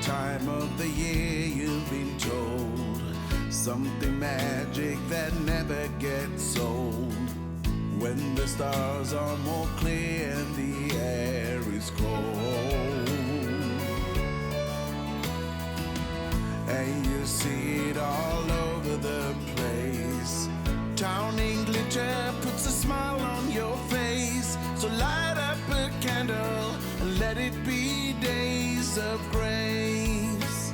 time of the year you've been told. Something magic that never gets old. When the stars are more clear and the air is cold. And you see it all over the place. Town in glitter puts a smile on your face. So light up a candle and let it be days of grace.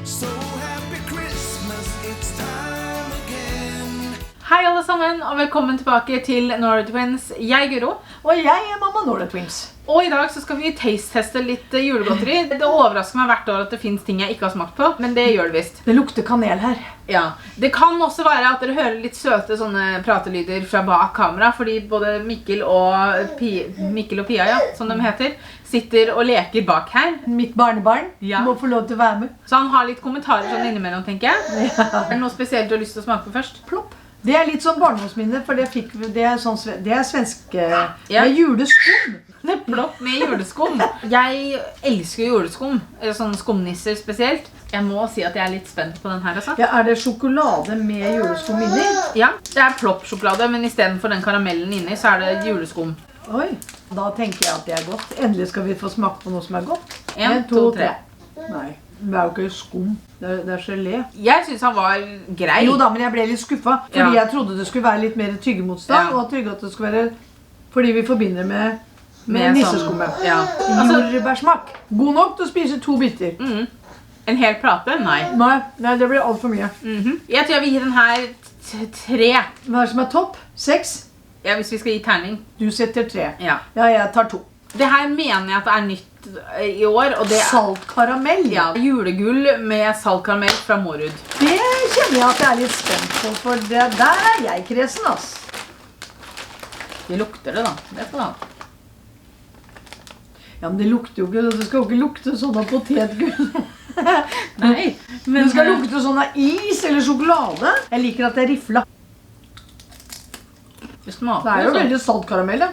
So happy Christmas, it's time again. Hei alle sammen, og velkommen tilbake til Nora Twins. Jeg er Guro. Og jeg er mamma Nora Twins. Og i dag så skal vi taste-teste litt julegodteri. Det overrasker meg hvert år at det finnes ting jeg ikke har smakt på, men det gjør det visst. Det lukter kanel her. Ja, det kan også være at dere hører litt søte sånne pratelyder fra bak kamera, fordi både Mikkel og Pia, ja, som de heter, sitter og leker bak her. Mitt barnebarn må få lov til å være med. Så han har litt kommentarer sånn innimellom, tenker jeg. Er det noe spesielt du har lyst til å smake på først? Plopp. Det er litt sånn barndomsminne, for det er svenske juleskum. Det er plopp med juleskum. Jeg elsker juleskum, sånn skumnisser spesielt. Jeg må si at jeg er litt spent på den her også. Ja, er det sjokolade med juleskum inni? Ja, det er plopp-sjokolade, men i stedet for den karamellen inni så er det juleskum. Oi, da tenker jeg at det er godt. Endelig skal vi få smake på noe som er godt. 1, 2, 3. Nei, det er jo ikke skum. Det er gelé. Jeg synes han var grei. Jo da, men jeg ble litt skuffet, fordi jeg trodde det skulle være litt mer tyggemotstand, og at det skulle være fordi vi forbinder med nisseskummet. Ja. Jordbærsmak. God nok til å spise 2 biter. En hel plate? Nei. Nei, det blir alt for mye. Jeg tror jeg vil gi den her 3. Hva er det som er topp? 6? Ja, hvis vi skal gi terning. Du setter 3. Ja. Ja, jeg tar 2. Det her mener jeg at det er nytt i år, og det er saltkaramell. Ja, julegull med saltkaramell fra Mårud. Det kjenner jeg at jeg er litt spent på, for der er jeg kresen, ass. Det lukter det da, det skal det ha. Ja, men det lukter jo ikke, det skal jo ikke lukte sånn av potetgull. Nei, men det skal lukte sånn av is eller sjokolade. Jeg liker at det er rifla. Det smaker det er jo sånn. veldig saltkaramell, da.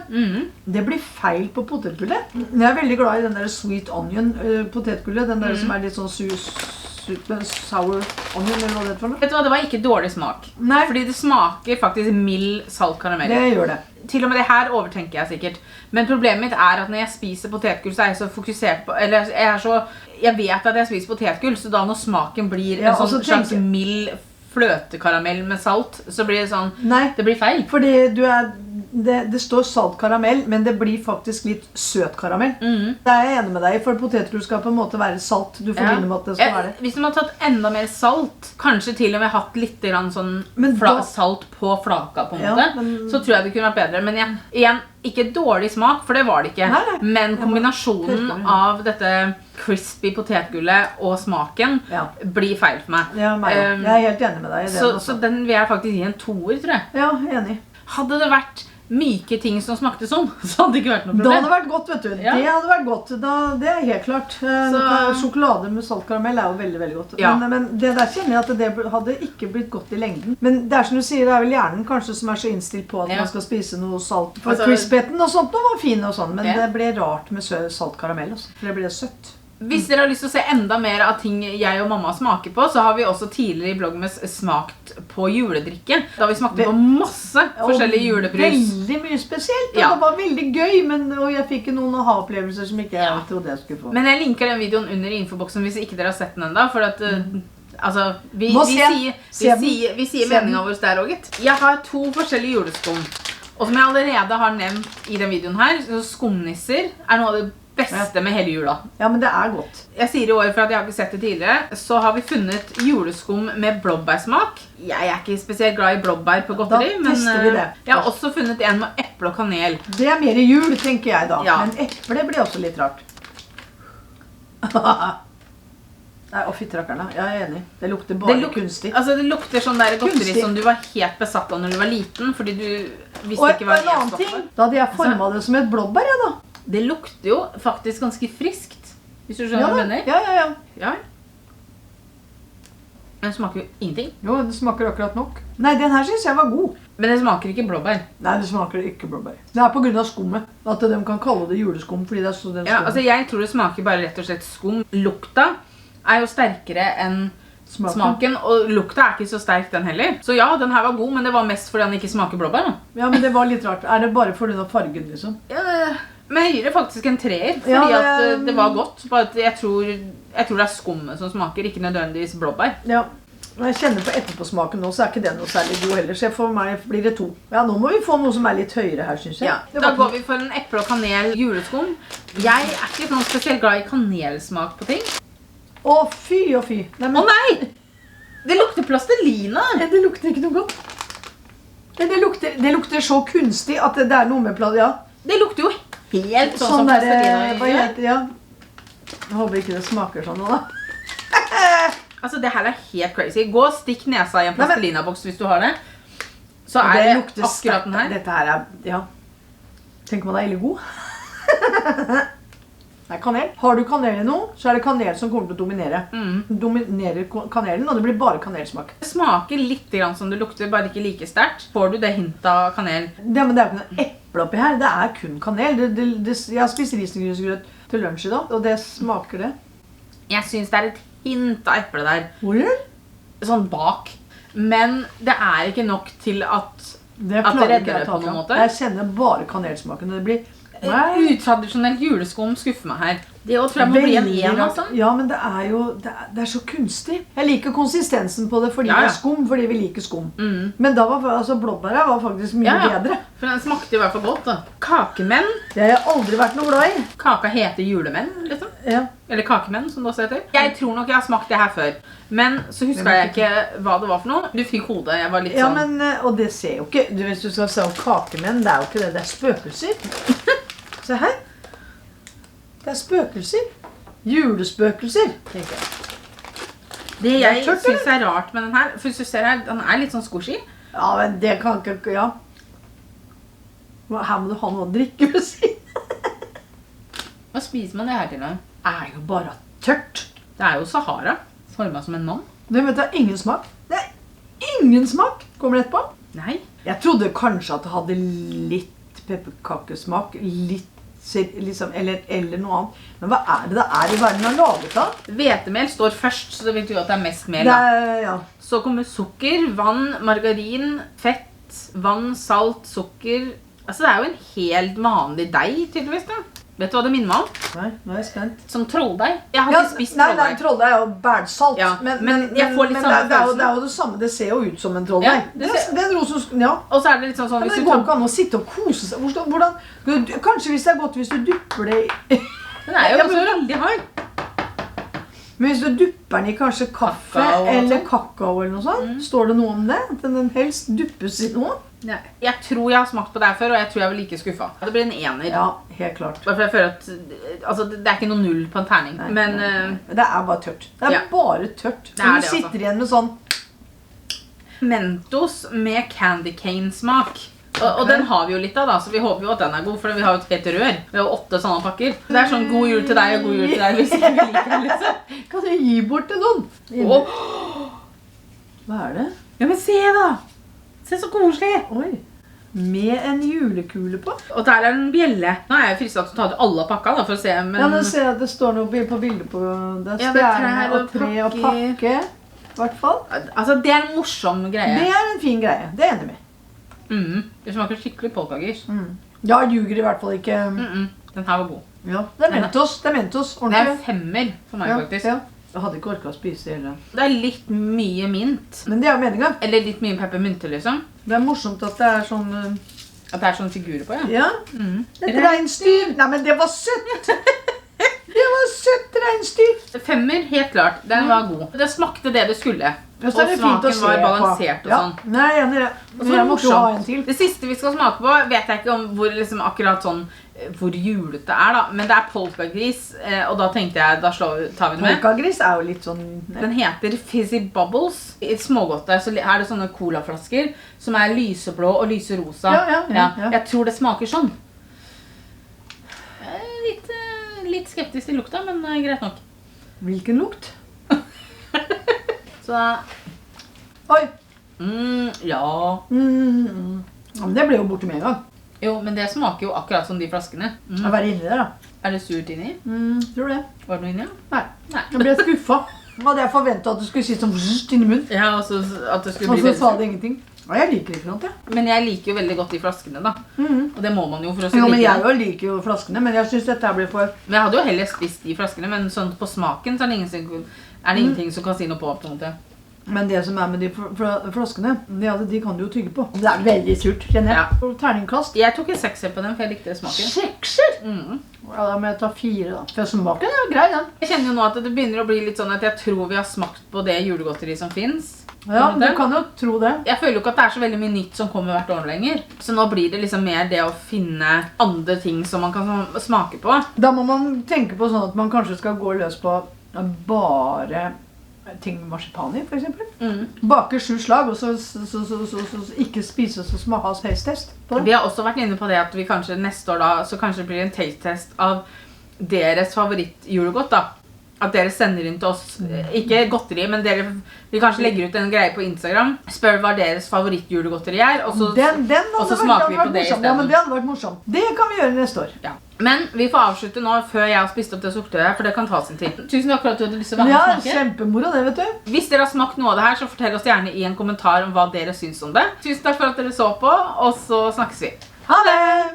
Det blir feil på potetgullet. Jeg er veldig glad i den der sweet onion potetgullet. Den der som er litt sånn sour onion, eller hva det er for noe. Vet du hva, det var ikke dårlig smak. Nei. Fordi det smaker faktisk mild saltkaramell. Det gjør det. Til og med det her overtenker jeg sikkert. Men problemet mitt er at når jeg spiser potetgull, så er jeg så fokusert på, eller jeg vet at jeg spiser potetgull, så da når smaken blir en sånn slags mild fløtekaramell med salt, så blir det sånn, det blir feil. Fordi det står saltkaramell, men det blir faktisk litt søt karamell. Det er jeg enig med deg, for potetgull skal på en måte være salt. Du forbinder med at det skal være det. Hvis de har tatt enda mer salt, kanskje til og med hatt litt sånn salt på flaka på en måte, så tror jeg det kunne vært bedre. Men igjen, ikke dårlig smak, for det var det ikke. Men kombinasjonen av dette crispy potetgullet og smaken blir feil for meg. Ja, jeg er helt enig med deg i det. Så den vil jeg faktisk gi en 2-er, tror jeg. Ja, enig. Hadde det vært myke ting som smakte sånn, så hadde det ikke vært noe problem. Da hadde det vært godt, vet du. Det hadde vært godt. Det er helt klart. Sjokolade med saltkaramell er jo veldig, veldig godt. Men det der kjenner jeg at det hadde ikke blitt godt i lengden. Men det er som du sier, det er vel hjernen kanskje som er så innstilt på at man skal spise noe salt. For crispeten og sånt var fin og sånn, men det ble rart med saltkaramell også. For det ble søtt. Hvis dere har lyst til å se enda mer av ting jeg og mamma smaker på, så har vi også tidligere i Vlogmas smakt på juledrikke. Da vi smakte på masse forskjellige julebrus. Veldig mye spesielt, og det var veldig gøy, og jeg fikk noen aha-opplevelser som ikke jeg trodde jeg skulle få. Men jeg linker den videoen under i infoboksen hvis ikke dere har sett den enda, for at altså, vi sier meningen vår der også, gitt. Jeg har 2 forskjellige juleskum, og som jeg allerede har nevnt i den videoen her, så skumnisser er noe av det beste med hele jula. Ja, men det er godt. Jeg sier i år, for at jeg har ikke sett det tidligere, så har vi funnet juleskum med blåbærsmak. Jeg er ikke spesielt glad i blåbær på godteri, men tester vi det. Jeg har også funnet en med eple og kanel. Det er mer jul, tenker jeg da. Men eple blir også litt rart. Nei, fytterakkerne. Jeg er enig. Det lukter bare kunstig. Altså, det lukter sånn der godteri som du var helt besatt av når du var liten, fordi du visste ikke hva det var. Og en annen ting, da hadde jeg formet det som et blåbær, da. Det lukter jo faktisk ganske friskt, hvis du skjønner hva jeg mener. Ja. Den smaker jo ingenting. Jo, det smaker akkurat nok. Nei, den her synes jeg var god. Men det smaker ikke blåbær. Nei, det smaker ikke blåbær. Det er på grunn av skummet. At de kan kalle det juleskum, fordi det er så den ja, altså jeg tror det smaker bare rett og slett skum. Lukta er jo sterkere enn smaken, og lukta er ikke så sterk den heller. Så ja, den her var god, men det var mest fordi den ikke smaker blåbær da. Ja, men det var litt rart. Er det bare for grunn av fargen, liksom? Ja, men jeg gir det faktisk en 3, fordi at det var godt. Bare at jeg tror det er skummet som smaker, ikke nødvendigvis blåbær. Ja. Når jeg kjenner på etterpåsmaken nå, så er ikke den noe særlig god heller. Så for meg blir det 2. Ja, nå må vi få noe som er litt høyere her, synes jeg. Ja, da går vi for en eple og kanel juleskum. Jeg er ikke sånn spesielt glad i kanelsmak på ting. Å, fy og fy. Nei, men... Å nei! Det lukter plastelina. Det lukter ikke noe godt. Det lukter så kunstig at det er noe med plastelina. Ja. Det lukter jo helt sånn som plastelina. Ja. Jeg håper ikke det smaker sånn nå da. Altså, det her er helt crazy. Gå og stikk nesa i en plastelina-boks hvis du har det. Så er det akkurat den her. Dette her er, ja. Tenk om den er ille god. Det er kanel. Har du kanel i noe, så er det kanel som kommer til å dominere. Dominerer kanelen, og det blir bare kanelsmak. Det smaker litt grann som det lukter, bare ikke like sterkt. Får du det hintet av kanel? Ja, men det er jo ikke noe eple oppi her. Det er kun kanel. Jeg har spist risengrynsgrøt til lunsj i dag, og det smaker det. Jeg synes det er et hint av eple der. Hvor er det? Sånn bak. Men det er ikke nok til at det redder det på noen måte. Jeg kjenner bare kanelsmaken. Det blir utradisjonelt juleskum skuffer meg her. Det tror jeg må bli en 1 altså. Ja, men det er jo det er så kunstig. Jeg liker konsistensen på det fordi det er skum, fordi vi liker skum. Men da var altså blåbæret var faktisk mye bedre. For den smakte i hvert fall godt da. Kakemenn. Det har jeg aldri vært noe glad i. Kaka heter julemenn, liksom. Ja. Eller kakemenn, som det også heter. Jeg tror nok jeg har smakt det her før. Men så husker jeg ikke hva det var for noe. Du fikk hodet, jeg var litt sånn... Ja, men, og det ser jo ikke... Hvis du skal se kakemenn, det er jo ikke det. Det er spøkelser. Se her. Det er spøkelser. Julespøkelser, tenker jeg. Det jeg synes er rart med den her, for hvis du ser her, den er litt sånn squishy. Ja, men det kan ikke, ja. Her må du ha noe å drikke, vil si. Hva spiser man det her til da? Det er jo bare tørt. Det er jo Sahara, formet som en mann. Det vet jeg, ingen smak. Det er ingen smak. Kommer det etterpå? Nei. Jeg trodde kanskje at det hadde litt pepperkakesmak, litt liksom, eller noe annet. Men hva er det i verden har laget da? Hvetemel står først, så det betyr at det er mest mel. Ja. Så kommer sukker, vann, margarin, fett, vann, salt, sukker. Altså det er jo en helt vanlig deig, tydeligvis da. Vet du hva det minner meg om? Nei, nå er jeg spent. Som trolldeig. Jeg har ikke spist trolldeig. Nei, trolldeig er jo bærsalt. Ja, men jeg får litt samme følelsen. Det er jo det samme, det ser jo ut som en trolldeig. Ja, og så er det litt sånn hvis det går ikke an å sitte og kose seg. Kanskje hvis det er godt hvis du dupper det i... Den er jo også veldig hard. Men hvis du dupper den i kanskje kaffe eller kakao eller noe sånt, står det noe om det? At den helst duppes i noe? Nei. Jeg tror jeg har smakt på det her før, og jeg tror jeg vil like skuffa. Det blir en 1. Ja, helt klart. Bare for jeg føler at altså, det er ikke noe 0 på en terning. Nei, men det er bare tørt. Det er bare tørt. Men du sitter igjen med sånn Mentos med candy cane smak. Og den har vi jo litt av da, så vi håper jo at den er god, for vi har jo et helt rør. Vi har 8 sånne pakker. Det er sånn god jul til deg og god jul til deg, hvis ikke vi liker den liksom. Kan du gi bort til noen? Hva er det? Ja, men se da! Se så koselig! Oi, med en julekule på. Og der er en bjelle. Nå er jeg fristet til å ta ut alle pakka da, for å se, men... Ja, men se at det står noe på bildet på... Det er stjerne og tre og pakke, i hvert fall. Altså, det er en morsom greie. Det er en fin greie, det er jeg enig med. Det smaker skikkelig polkagris. Ja, ljuger i hvert fall ikke. Den her var god. Ja, det er Mentos, Det er 5 for meg faktisk. Ja. Jeg hadde ikke orket å spise hele. Det er litt mye mint. Men det er jo meningen. Eller litt mye peppermynte liksom. Det er morsomt at det er sånn... At det er sånne figurer på, ja. Et reinsdyr. Nei, men det var søtt! Det var søtt reinsdyr. 5, helt klart. Den var god. Det smakte det det skulle. Og smaken var balansert og sånn. Nei, jeg må ha en til. Det siste vi skal smake på, vet jeg ikke om hvor liksom akkurat sånn hvor julete er da, men det er polkagris, og da tenkte jeg, da tar vi det med. Polkagris er jo litt sånn... Den heter Fizzy Bubbles. I smågodt der så er det sånne colaflasker som er lyseblå og lyserosa. Ja. Jeg tror det smaker sånn. Litt skeptisk til lukta, men greit nok. Hvilken lukt? Så... Oi, Ja. Men det ble jo borte med en gang. Jo, men det smaker jo akkurat som de flaskene. Jeg var inni der da. Er det surt inni? Tror det. Var det noe inni? Nei. Jeg ble skuffet. Hadde jeg forventet at du skulle si sånn inn i munnen. Ja, og så at det skulle Og bli så veldig sa surt. det ingenting. Ja, jeg liker ikke noe til. Men jeg liker jo veldig godt de flaskene da. Og det må man jo for å Jo, men like jeg det. jo liker jo flaskene, men jeg synes dette her blir for... Men jeg hadde jo heller spist de flaskene, men sånn på smaken så er det ingenting som kan si noe på en måte. Men det som er med de flaskene, de kan du jo tygge på. Det er veldig surt, kjenner jeg. Ja. Og terningkast. Jeg tok en 6 på den, for jeg likte smaken. 6? Ja, da må jeg ta 4 da. For smaken er grei, den. Jeg kjenner jo nå at det begynner å bli litt sånn at jeg tror vi har smakt på det julegodteri som finnes. Ja, du kan jo tro det. Jeg føler jo ikke at det er så veldig mye nytt som kommer hvert år lenger. Så nå blir det liksom mer det å finne andre ting som man kan smake på. Da må man tenke på sånn at man kanskje skal gå løs på bare ting med marsipan i, for eksempel. Bake 7 slag, og så ikke spise så ha taste-test på det. Vi har også vært inne på det at vi kanskje neste år da, så kanskje det blir en taste-test av deres favoritt-julegodt da. At dere sender inn til oss, ikke godteri, men vi kanskje legger ut en greie på Instagram. Spør hva deres favoritt-julegodteri er, og så smaker vi på det i stedet. Ja, men det hadde vært morsomt. Det kan vi gjøre neste år. Ja. Men vi får avslutte nå før jeg har spist opp det sukkertøyet, for det kan ta sin tid. Tusen takk for at du hadde lyst til å være med og smake. Ja, kjempemoro det, vet du. Hvis dere har smakt noe av det her, så fortell oss gjerne i en kommentar om hva dere syns om det. Tusen takk for at dere så på, og så snakkes vi. Ha det!